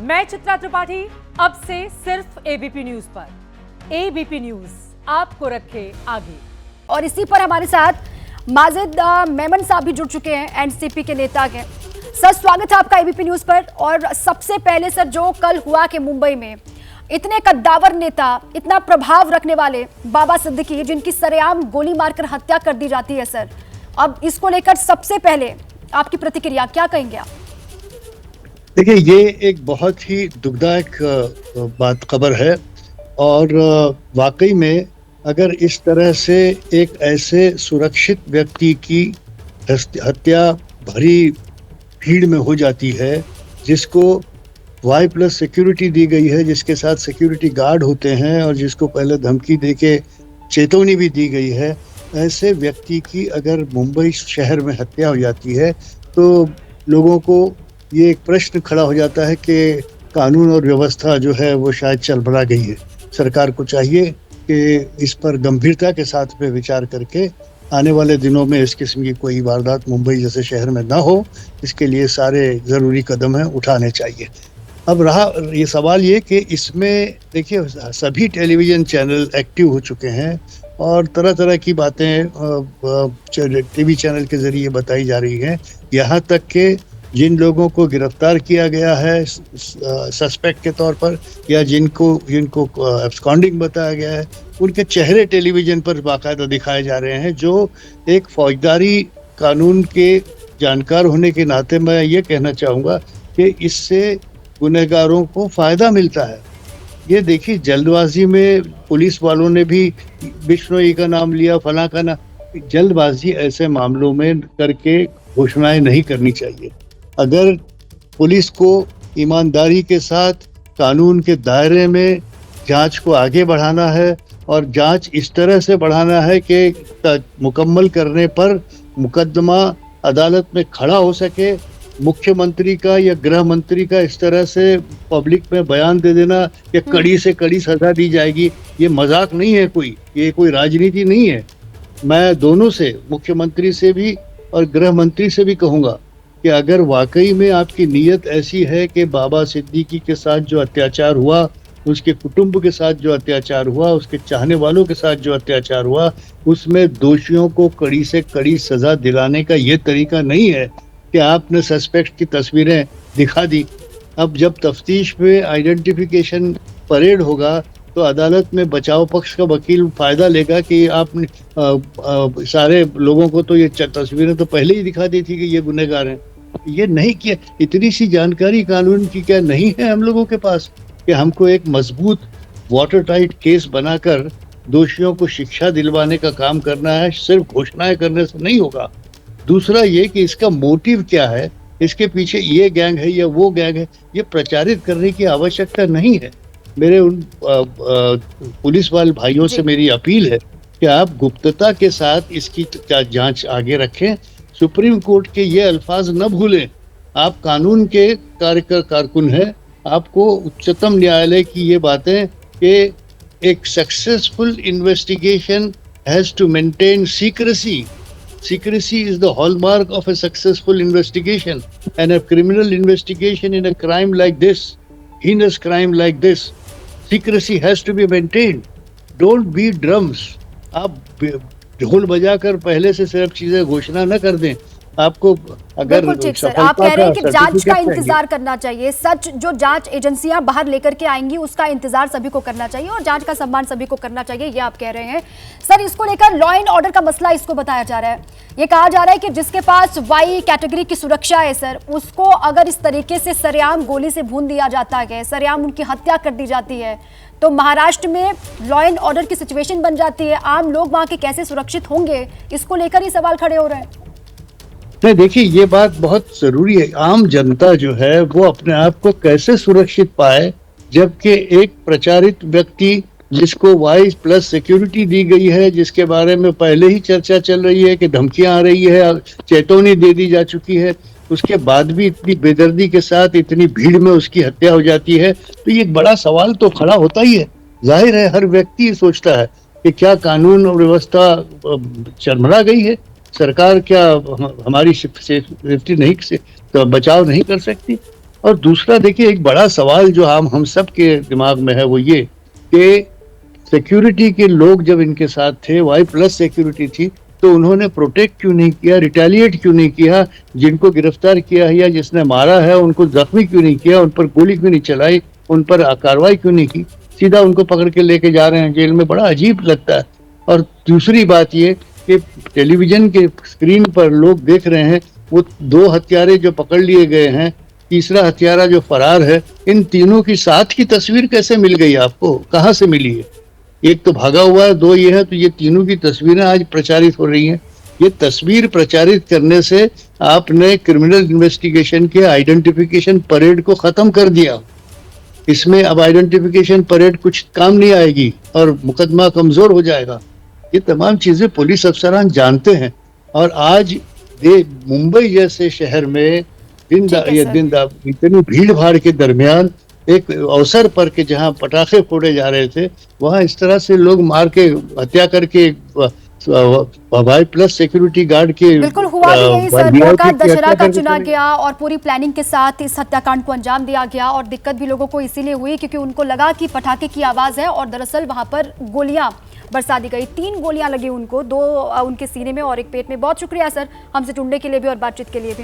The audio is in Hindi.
मैं चित्रा त्रिपाठी, अब से सिर्फ एबीपी न्यूज पर। एबीपी न्यूज आपको रखे आगे। और इसी पर हमारे साथ माजिद मेमन साहब भी जुड़ चुके हैं, एनसीपी के नेता हैं। सर, स्वागत है आपका एबीपी न्यूज पर। और सबसे पहले सर, जो कल हुआ कि मुंबई में इतने कद्दावर नेता, इतना प्रभाव रखने वाले बाबा सिद्दीकी, जिनकी सरेआम गोली मारकर हत्या कर दी जाती है, सर, अब इसको लेकर सबसे पहले आपकी प्रतिक्रिया क्या कहेंगे आप? देखिए, ये एक बहुत ही दुखदायक खबर है और वाकई में अगर इस तरह से एक ऐसे सुरक्षित व्यक्ति की हत्या भरी भीड़ में हो जाती है, जिसको Y+ सिक्योरिटी दी गई है, जिसके साथ सिक्योरिटी गार्ड होते हैं और जिसको पहले धमकी देके चेतावनी भी दी गई है, ऐसे व्यक्ति की अगर मुंबई शहर में हत्या हो जाती है तो लोगों को ये एक प्रश्न खड़ा हो जाता है कि कानून और व्यवस्था जो है वो शायद चरमरा गई है। सरकार को चाहिए कि इस पर गंभीरता के साथ में विचार करके आने वाले दिनों में इस किस्म की कोई वारदात मुंबई जैसे शहर में ना हो, इसके लिए सारे ज़रूरी कदम हैं उठाने चाहिए। अब रहा ये सवाल ये कि इसमें देखिए, सभी टेलीविज़न चैनल एक्टिव हो चुके हैं और तरह तरह की बातें टीवी चैनल के ज़रिए बताई जा रही हैं। यहाँ तक कि जिन लोगों को गिरफ्तार किया गया है सस्पेक्ट के तौर पर, या जिनको एब्सकॉन्डिंग बताया गया है, उनके चेहरे टेलीविज़न पर बाकायदा दिखाए जा रहे हैं। जो एक फौजदारी कानून के जानकार होने के नाते मैं ये कहना चाहूँगा कि इससे गुनहगारों को फ़ायदा मिलता है। ये देखिए, जल्दबाजी में पुलिस वालों ने भी बिश्नोई का नाम लिया, फलां का नाम। जल्दबाजी ऐसे मामलों में करके घोषणाएं नहीं करनी चाहिए। अगर पुलिस को ईमानदारी के साथ कानून के दायरे में जांच को आगे बढ़ाना है और जांच इस तरह से बढ़ाना है कि मुकम्मल करने पर मुकदमा अदालत में खड़ा हो सके। मुख्यमंत्री का या गृह मंत्री का इस तरह से पब्लिक में बयान दे देना कि कड़ी से कड़ी सजा दी जाएगी, ये मजाक नहीं है, ये कोई राजनीति नहीं है। मैं दोनों से, मुख्यमंत्री से भी और गृह मंत्री से भी कहूँगा कि अगर वाकई में आपकी नीयत ऐसी है कि बाबा सिद्दीकी के साथ जो अत्याचार हुआ, उसके कुटुंब के साथ जो अत्याचार हुआ, उसके चाहने वालों के साथ जो अत्याचार हुआ, उसमें दोषियों को कड़ी से कड़ी सजा दिलाने का ये तरीका नहीं है कि आपने सस्पेक्ट की तस्वीरें दिखा दी। अब जब तफ्तीश में आइडेंटिफिकेशन परेड होगा तो अदालत में बचाव पक्ष का वकील फायदा लेगा कि आपने सारे लोगों को तो ये तस्वीरें तो पहले ही दिखा दी थी कि ये गुनहगार हैं। ये नहीं किया। इतनी सी जानकारी कानून की क्या नहीं है हम लोगों के पास कि हमको एक मजबूत वाटर टाइट केस बनाकर दोषियों को शिक्षा दिलवाने का काम करना है। सिर्फ घोषणाएं करने से नहीं होगा। दूसरा ये कि इसका मोटिव क्या है, इसके पीछे ये गैंग है या वो गैंग है, ये प्रचारित करने की आवश्यकता नहीं है। मेरे उन पुलिस वाले भाइयों से मेरी अपील है कि आप गुप्तता के साथ इसकी जांच आगे रखें। सुप्रीम कोर्ट के ये अल्फाज न भूलें। आप कानून के कारकुन हैं। आपको उच्चतम न्यायालय की ये बातें कि एक successful investigation has to maintain secrecy. Secrecy is the hallmark of a successful investigation, and a criminal investigation in a crime like this, heinous crime like this, secrecy has to be maintained. Don't beat drums. आप ढोल बजाकर पहले से सिर्फ चीजें घोषणा न कर दें। आपको अगर बिल्कुल ठीक सर, आप कह रहे हैं कि जांच का इंतजार करना चाहिए। सच जो जांच एजेंसियां बाहर लेकर के आएंगी उसका इंतजार सभी को करना चाहिए और जांच का सम्मान सभी को करना चाहिए, ये आप कह रहे हैं। सर, इसको लेकर लॉ एंड ऑर्डर का मसला इसको बताया जा रहा है। ये कहा जा रहा है कि जिसके पास Y कैटेगरी की सुरक्षा है सर, उसको अगर इस तरीके से सरेआम गोली से भून दिया जाता है, सरेआम उनकी हत्या कर दी जाती है, तो महाराष्ट्र में लॉ एंड ऑर्डर की सिचुएशन बन जाती है। आम लोग वहां के कैसे सुरक्षित होंगे, इसको लेकर ही सवाल खड़े हो रहे हैं। नहीं, देखिए, ये बात बहुत जरूरी है। आम जनता जो है वो अपने आप को कैसे सुरक्षित पाए, जबकि एक प्रचारित व्यक्ति जिसको Y+ सिक्योरिटी दी गई है, जिसके बारे में पहले ही चर्चा चल रही है कि धमकियां आ रही है, चेतावनी दे दी जा चुकी है, उसके बाद भी इतनी बेदर्दी के साथ इतनी भीड़ में उसकी हत्या हो जाती है, तो ये बड़ा सवाल तो खड़ा होता ही है। जाहिर है हर व्यक्ति सोचता है कि क्या कानून और व्यवस्था चरमरा गई है, सरकार क्या हमारी सेफ्टी नहीं, बचाव नहीं कर सकती। और दूसरा देखिए, एक बड़ा सवाल जो हम सब के दिमाग में है वो ये कि सिक्योरिटी के लोग जब इनके साथ थे, वाई प्लस सिक्योरिटी थी, तो उन्होंने प्रोटेक्ट क्यों नहीं किया, रिटेलिएट क्यों नहीं किया, जिनको गिरफ्तार किया है या जिसने मारा है उनको जख्मी क्यों नहीं किया, उन पर गोली क्यों नहीं चलाई, उन पर कार्रवाई क्यों नहीं की, सीधा उनको पकड़ के लेके जा रहे हैं जेल में। बड़ा अजीब लगता है। और दूसरी बात ये कि टेलीविजन के स्क्रीन पर लोग देख रहे हैं वो 2 हत्यारे जो पकड़ लिए गए हैं, तीसरा हत्यारा जो फरार है, इन तीनों की साथ की तस्वीर कैसे मिल गई आपको, कहाँ से मिली है? एक तो भागा हुआ है, 2 ये है, तो ये तीनों की तस्वीरें आज प्रचारित हो रही हैं। ये तस्वीर प्रचारित करने से आपने क्रिमिनल इन्वेस्टिगेशन के आइडेंटिफिकेशन परेड को खत्म कर दिया। इसमें अब आइडेंटिफिकेशन परेड कुछ काम नहीं आएगी और मुकदमा कमजोर हो जाएगा। ये तमाम चीजें पुलिस अफसरान जानते हैं। और आज मुंबई जैसे शहर में इतनी भीड़ भाड़ के दरमियान एक अवसर पर के जहां पटाखे फोड़े जा रहे थे, वहां इस तरह से लोग मार के हत्या करके वाई प्लस सिक्योरिटी गार्ड के बिल्कुल हुआ भी यही सर। मौका दशहरा का चुना गया और पूरी प्लानिंग के साथ इस हत्याकांड को अंजाम दिया गया। और दिक्कत भी लोगों को इसीलिए हुई क्योंकि उनको लगा कि पटाखे की आवाज है और दरअसल वहां पर गोलियां बरसा दी गई। 3 गोलियां लगी उनको, 2 उनके सीने में और 1 पेट में। बहुत शुक्रिया सर हमसे जुड़ने के लिए भी और बातचीत के लिए भी।